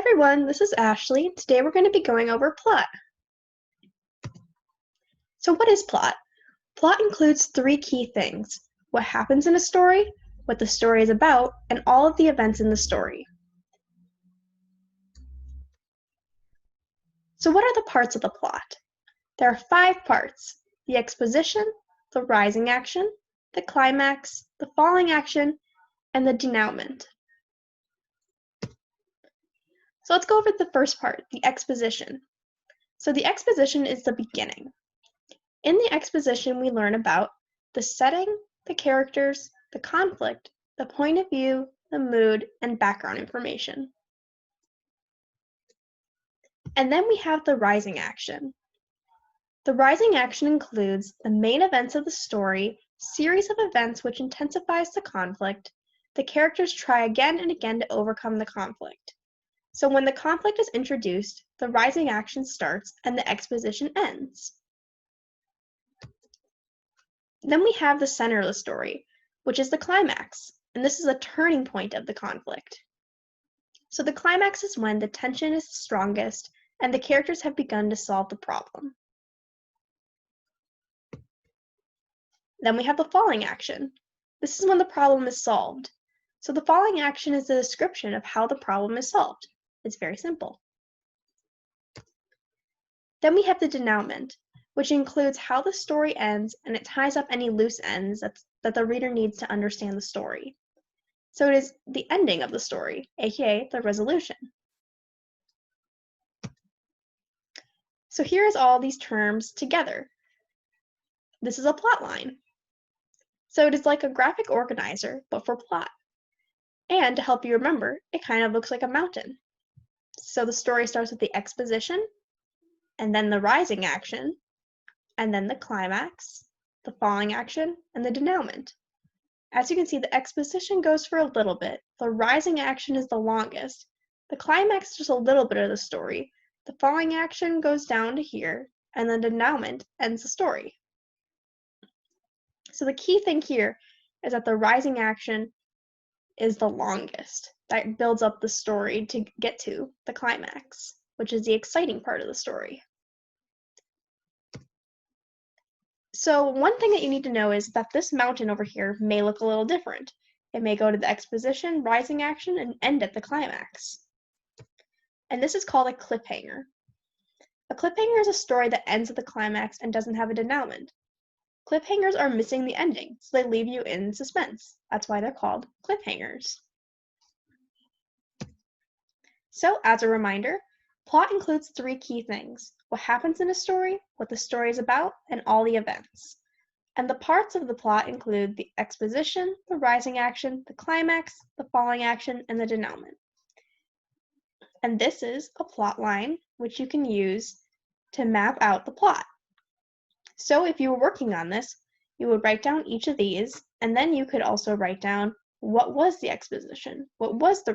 everyone, this is Ashley. Today we're going to be going over plot. So what is plot? Plot includes three key things: what happens in a story, what the story is about, and all of the events in the story. So what are the parts of the plot? There are 5 parts: the exposition, the rising action, the climax, the falling action, and the denouement. So let's go over the first part, the exposition. So the exposition is the beginning. In the exposition, we learn about the setting, the characters, the conflict, the point of view, the mood, and background information. And then we have the rising action. The rising action includes the main events of the story, series of events which intensifies the conflict. The characters try again and again to overcome the conflict. So when the conflict is introduced, the rising action starts and the exposition ends. Then we have the center of the story, which is the climax, and this is a turning point of the conflict. So the climax is when the tension is strongest and the characters have begun to solve the problem. Then we have the falling action. This is when the problem is solved. So the falling action is a description of how the problem is solved. It's very simple. Then we have the denouement, which includes how the story ends, and it ties up any loose ends that the reader needs to understand the story. So it is the ending of the story, aka the resolution. So here's all these terms together. This is a plot line. So it is like a graphic organizer, but for plot. And to help you remember, it kind of looks like a mountain. So the story starts with the exposition, and then the rising action, and then the climax, the falling action, and the denouement. As you can see, the exposition goes for a little bit, the rising action is the longest, the climax is just a little bit of the story, the falling action goes down to here, and the denouement ends the story. So the key thing here is that the rising action is the longest. That builds up the story to get to the climax, which is the exciting part of the story. So one thing that you need to know is that this mountain over here may look a little different. It may go to the exposition, rising action, and end at the climax. And this is called a cliffhanger. A cliffhanger is a story that ends at the climax and doesn't have a denouement. Cliffhangers are missing the ending, so they leave you in suspense. That's why they're called cliffhangers. So, as a reminder, plot includes 3 key things: what happens in a story, what the story is about, and all the events. And the parts of the plot include the exposition, the rising action, the climax, the falling action, and the denouement. And this is a plot line, which you can use to map out the plot. So if you were working on this, you would write down each of these, and then you could also write down what was the exposition, what was the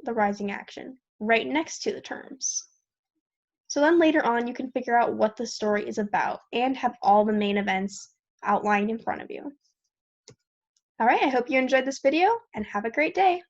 rising action, right next to the terms. So then later on, you can figure out what the story is about and have all the main events outlined in front of you. All right, I hope you enjoyed this video and have a great day.